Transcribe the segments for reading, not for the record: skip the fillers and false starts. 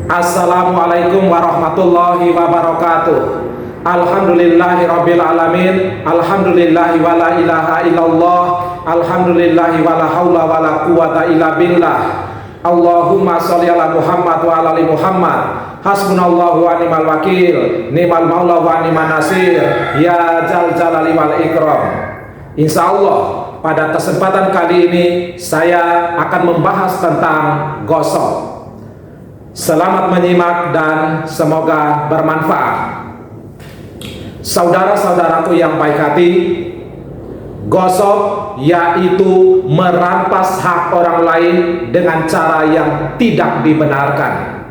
Assalamualaikum warahmatullahi wabarakatuh. Alhamdulillahi rabbil alamin. Alhamdulillahi wala ilaha illallah. Alhamdulillahi wala haula wala quwata illa billah. Allahumma sholli ala Muhammad wa ala ali Muhammad. Hasbunallahu wa ni'mal wakil, ni'mal maula wa ni'man nasir. Ya jal jalali wal ikram. Insyaallah pada kesempatan kali ini saya akan membahas tentang gosok. Selamat menyimak dan semoga bermanfaat. Saudara-saudaraku yang baik hati, gosok yaitu merampas hak orang lain dengan cara yang tidak dibenarkan.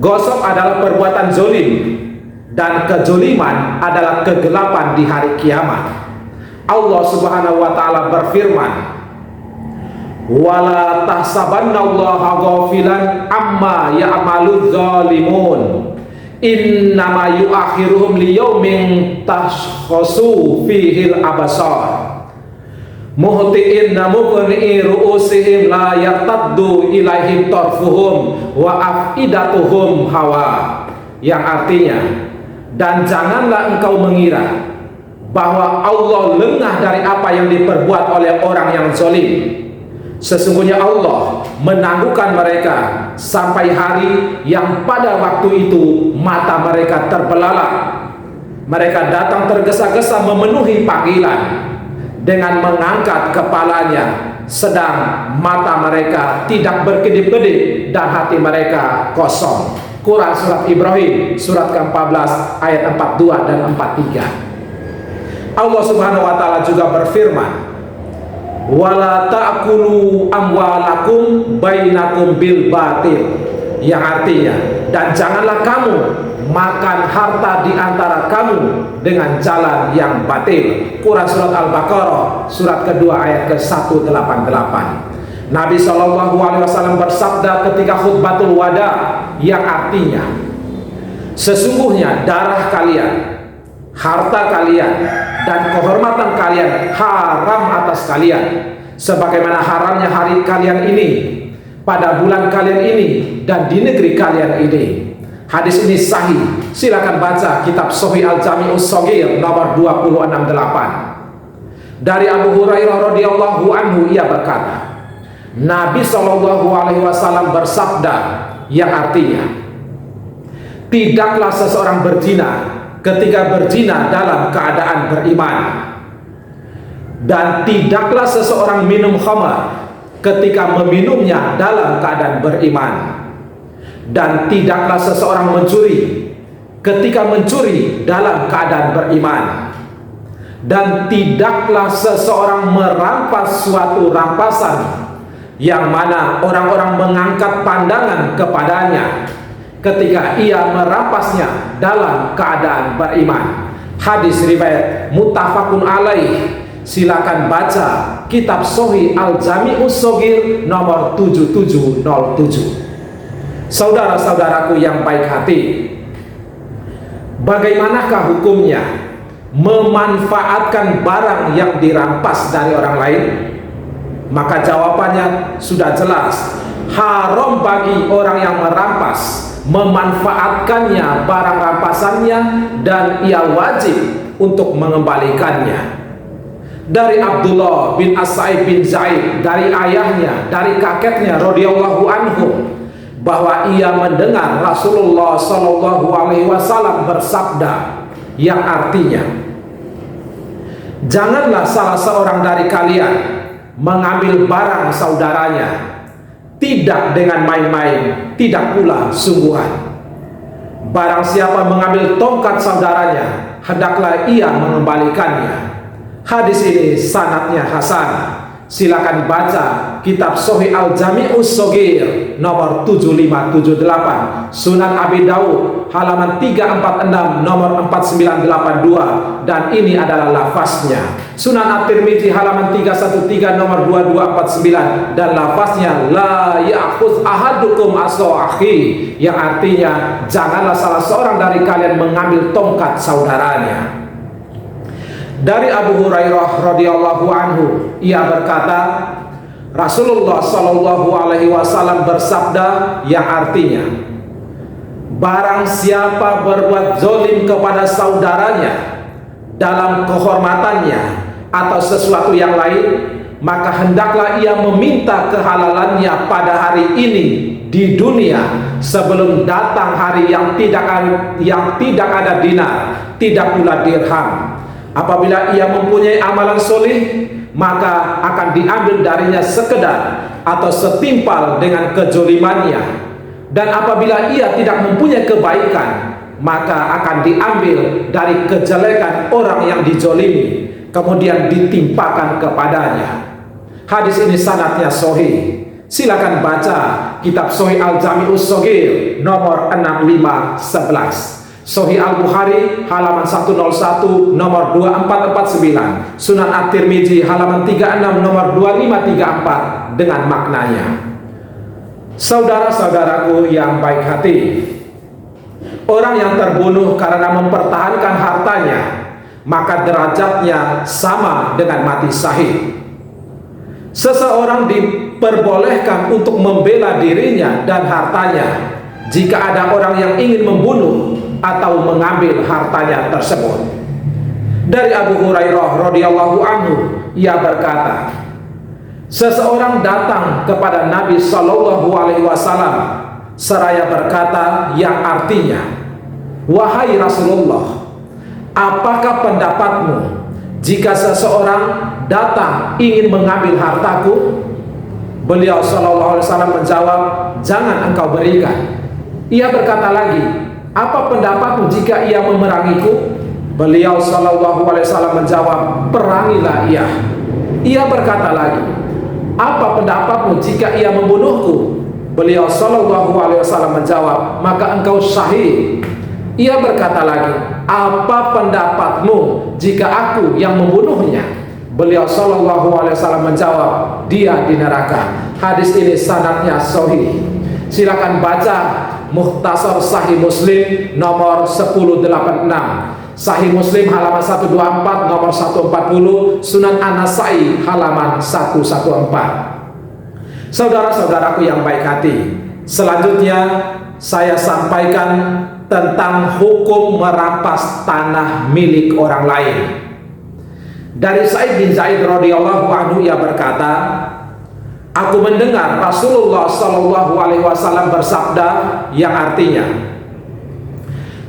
Gosok adalah perbuatan zolim, dan kezoliman adalah kegelapan di hari kiamat. Allah Subhanahu wa ta'ala berfirman, wala tahsabannallaha ghafilan amma ya'maludz zalimun innama yu'akhiruhum liyaumin tashkhasu fihil absar muhti'inna muqni'i ru'usihim la yartaddu ilaihim tarfuhum wa afidatuhum hawa, yang artinya, dan janganlah engkau mengira bahwa Allah lengah dari apa yang diperbuat oleh orang yang zalim. Sesungguhnya Allah menangguhkan mereka sampai hari yang pada waktu itu mata mereka terbelalak. Mereka datang tergesa-gesa memenuhi panggilan dengan mengangkat kepalanya, sedang mata mereka tidak berkedip-kedip dan hati mereka kosong. Quran surat Ibrahim surat ke-14 ayat 42 dan 43. Allah Subhanahu wa ta'ala juga berfirman, wala ta'kulu amwalakum bainakum bil batil, yang artinya, dan janganlah kamu makan harta di antara kamu dengan jalan yang batil. Quran surat Al-Baqarah surat kedua ayat ke-188. Nabi SAW bersabda ketika khutbatul wada, yang artinya, sesungguhnya darah kalian, harta kalian, dan kehormatan kalian haram atas kalian, sebagaimana haramnya hari kalian ini, pada bulan kalian ini, dan di negeri kalian ini. Hadis ini sahih. Silakan baca kitab Sahih Al-Jami'us Shaghir nomor 268. Dari Abu Hurairah radhiyallahu anhu, ia berkata, Nabi SAW bersabda, yang artinya, tidaklah seseorang berzina ketika berzina dalam keadaan beriman, dan tidaklah seseorang minum khamar ketika meminumnya dalam keadaan beriman, dan tidaklah seseorang mencuri ketika mencuri dalam keadaan beriman, dan tidaklah seseorang merampas suatu rampasan yang mana orang-orang mengangkat pandangan kepadanya ketika ia merampasnya dalam keadaan beriman. Hadis riwayat muttafaqun alaih. Silakan baca kitab Sahih Al-Jami'us Shaghir nomor 7707. Saudara-saudaraku yang baik hati, bagaimanakah hukumnya memanfaatkan barang yang dirampas dari orang lain? Maka jawabannya sudah jelas. Haram bagi orang yang merampas memanfaatkannya barang rampasannya, dan ia wajib untuk mengembalikannya. Dari Abdullah bin As-Sa'ib bin Zaid, dari ayahnya, dari kakeknya radhiyallahu anhu, bahwa ia mendengar Rasulullah sallallahu alaihi wasallam bersabda, yang artinya, janganlah salah seorang dari kalian mengambil barang saudaranya tidak dengan main-main, tidak pula sungguhan. Barang siapa mengambil tongkat saudaranya, hendaklah ia mengembalikannya. Hadis ini sanadnya hasan. Silakan baca kitab Sahih Al-Jami'us Shaghir nomor 7578, Sunan Abi Daud halaman 346 nomor 4982, dan ini adalah lafaznya. Sunan At-Tirmidzi halaman 313 nomor 2249, dan lafaznya la ya'khudh ahadukum asa akhi, yang artinya janganlah salah seorang dari kalian mengambil tongkat saudaranya. Dari Abu Hurairah radhiyallahu anhu, ia berkata, Rasulullah Shallallahu Alaihi Wasallam bersabda, yang artinya, barang siapa berbuat zolim kepada saudaranya dalam kehormatannya atau sesuatu yang lain, maka hendaklah ia meminta kehalalannya pada hari ini di dunia sebelum datang hari yang tidak ada dinar, tidak pula dirham. Apabila ia mempunyai amalan soleh, maka akan diambil darinya sekedar atau setimpal dengan kezolimannya. Dan apabila ia tidak mempunyai kebaikan, maka akan diambil dari kejelekan orang yang dizolimi, kemudian ditimpakan kepadanya. Hadis ini sanadnya sahih. Silakan baca kitab Sahih Al-Jami'us Shaghir nomor 6511, Sahih Al-Bukhari halaman 101 nomor 2449, Sunan At-Tirmizi halaman 36 nomor 2534 dengan maknanya. Saudara-saudaraku yang baik hati, orang yang terbunuh karena mempertahankan hartanya, maka derajatnya sama dengan mati syahid. Seseorang diperbolehkan untuk membela dirinya dan hartanya jika ada orang yang ingin membunuh atau mengambil hartanya tersebut. Dari Abu Hurairah radhiyallahu anhu, ia berkata, seseorang datang kepada Nabi Shallallahu Alaihi Wasallam seraya berkata yang artinya, wahai Rasulullah, apakah pendapatmu jika seseorang datang ingin mengambil hartaku? Beliau Shallallahu Alaihi Wasallam menjawab, jangan engkau berikan. Ia berkata lagi, apa pendapatmu jika ia memerangiku? Beliau Shallallahu Alaihi Wasallam menjawab, perangilah ia. Ia berkata lagi, apa pendapatmu jika ia membunuhku? Beliau Shallallahu Alaihi Wasallam menjawab, maka engkau syahid. Ia berkata lagi, apa pendapatmu jika aku yang membunuhnya? Beliau Shallallahu Alaihi Wasallam menjawab, dia di neraka. Hadis ini sanadnya sahih. Silakan baca Mukhtasar Sahih Muslim nomor 1086, Sahih Muslim halaman 124 nomor 140, Sunan An-Nasai halaman 114. Saudara-saudaraku yang baik hati, selanjutnya saya sampaikan tentang hukum merampas tanah milik orang lain. Dari Sa'id bin Zaid radhiyallahu anhu, ia berkata, aku mendengar Rasulullah Shallallahu Alaihi Wasallam bersabda yang artinya,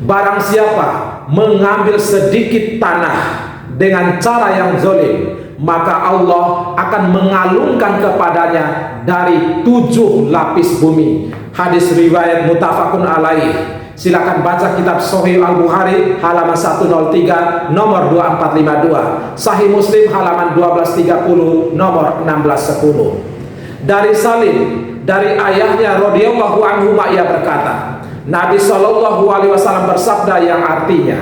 barang siapa mengambil sedikit tanah dengan cara yang zalim, maka Allah akan mengalungkan kepadanya dari 7 lapis bumi. Hadis riwayat muttafaqun alaih. Silakan baca kitab Sahih Al-Bukhari halaman 103 nomor 2452, Sahih Muslim halaman 1230 nomor 1610. Dari Salim, dari ayahnya radhiyallahu anhu, ia berkata, Nabi Shallallahu Alaihi Wasallam bersabda yang artinya,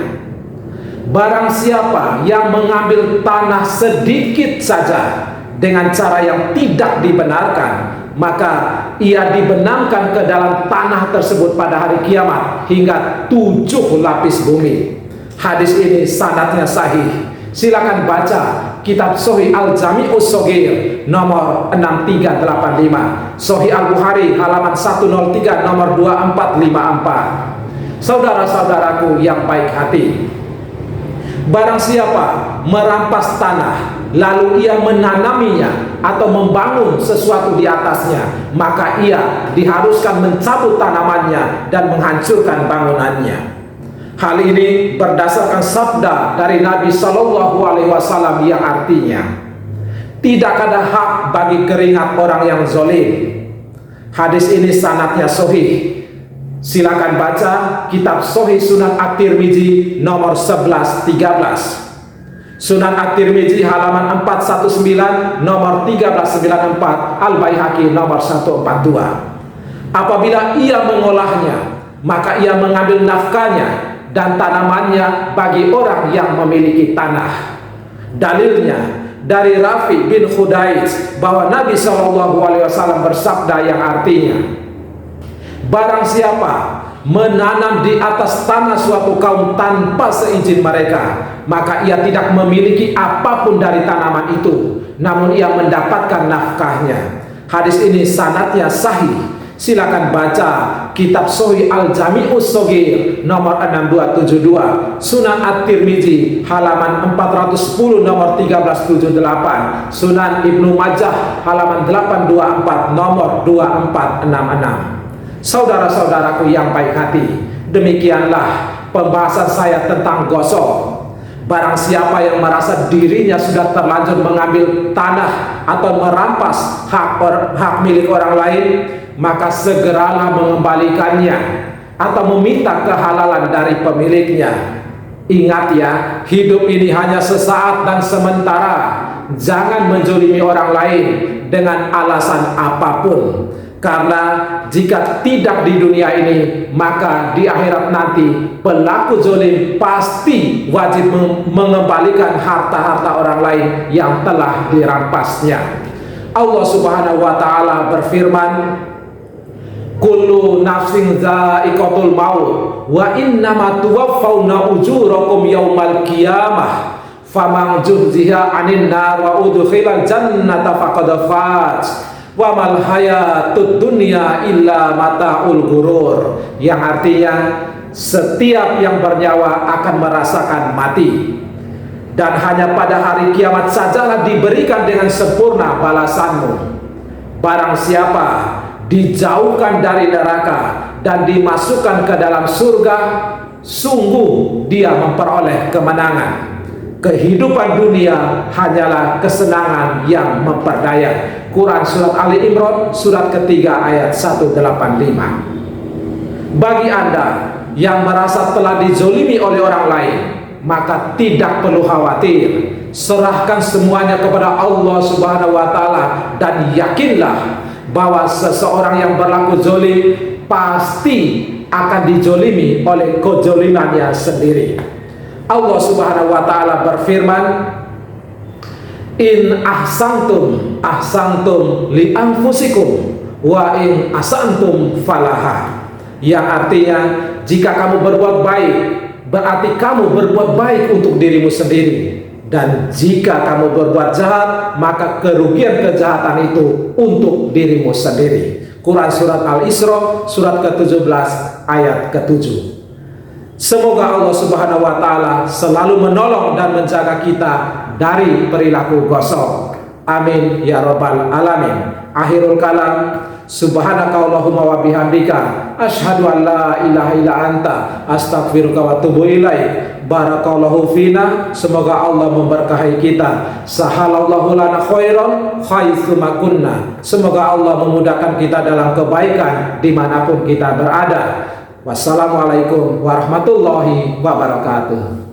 barang siapa yang mengambil tanah sedikit saja dengan cara yang tidak dibenarkan, maka ia dibenamkan ke dalam tanah tersebut pada hari kiamat hingga 7 lapis bumi. Hadis ini sanadnya sahih. Silakan baca kitab Sahih Al-Jami'us Shaghir nomor 6385, Sahih Al-Bukhari halaman 103 nomor 2454. Saudara-saudaraku yang baik hati, barang siapa merampas tanah lalu ia menanaminya atau membangun sesuatu di atasnya, maka ia diharuskan mencabut tanamannya dan menghancurkan bangunannya. Hal ini berdasarkan sabda dari Nabi Shallallahu Alaihi Wasallam yang artinya, tidak ada hak bagi keringat orang yang zalim. Hadis ini sanadnya sahih. Silakan baca kitab Sahih Sunan At-Tirmizi nomor 1113, Sunan At-Tirmizi halaman 419 nomor 1394, Al-Baihaqi nomor 142. Apabila ia mengolahnya, maka ia mengambil nafkahnya dan tanamannya bagi orang yang memiliki tanah. Dalilnya dari Rafi bin Khudaij bahwa Nabi Shallallahu Alaihi Wasallam bersabda yang artinya, barang siapa menanam di atas tanah suatu kaum tanpa seizin mereka, maka ia tidak memiliki apapun dari tanaman itu, namun ia mendapatkan nafkahnya. Hadis ini sanadnya sahih. Silakan baca kitab Sahih Al-Jami'us Shaghir nomor 6272, Sunan At-Tirmizi halaman 410 nomor 1378, Sunan Ibnu Majah halaman 824 nomor 2466. Saudara-saudaraku yang baik hati, demikianlah pembahasan saya tentang gosok. Barang siapa yang merasa dirinya sudah terlanjur mengambil tanah atau merampas hak milik orang lain, maka segeralah mengembalikannya atau meminta kehalalan dari pemiliknya. Ingat ya, hidup ini hanya sesaat dan sementara. Jangan menzalimi orang lain dengan alasan apapun. Karena jika tidak di dunia ini, maka di akhirat nanti pelaku zalim pasti wajib mengembalikan harta-harta orang lain yang telah dirampasnya. Allah Subhanahu wa taala berfirman, kullu nafsin dha'iqatul maut wa innama tuwaffawna ujurakum yaumal qiyamah faman zuhziha 'anil nar wa udkhilal jannata faqad faz wa mal hayatud dunya illa mataul ghurur, yang artinya setiap yang bernyawa akan merasakan mati, dan hanya pada hari kiamat sajalah diberikan dengan sempurna balasanmu. Barang siapa dijauhkan dari neraka dan dimasukkan ke dalam surga, sungguh dia memperoleh kemenangan. Kehidupan dunia hanyalah kesenangan yang memperdaya. Quran surat Ali Imran surat ketiga ayat 185. Bagi Anda yang merasa telah dizolimi oleh orang lain, maka tidak perlu khawatir. Serahkan semuanya kepada Allah Subhanahu wa taala dan yakinlah bahwa seseorang yang berlaku zolim pasti akan dijolimi oleh kezolimannya sendiri. Allah Subhanahu wa taala berfirman, in ahsantum ahsantum li anfusikum wa in asantum falaha, yang artinya jika kamu berbuat baik berarti kamu berbuat baik untuk dirimu sendiri, dan jika kamu berbuat jahat maka kerugian kejahatan itu untuk dirimu sendiri. Quran surat Al-Isra surat ke-17 ayat ke-7. Semoga Allah Subhanahu wa taala selalu menolong dan menjaga kita dari perilaku gosok. Amin ya rabbal alamin. Akhirul kalam, subhanakallahumma wa bihamdika asyhadu an la ilaha illa anta astaghfiruka wa atubu ilaik. Barakallahu fina. Semoga Allah memberkahi kita. Sahalallahu lana khairan haitsu ma kunna. Semoga Allah memudahkan kita dalam kebaikan dimanapun kita berada. Wassalamualaikum warahmatullahi wabarakatuh.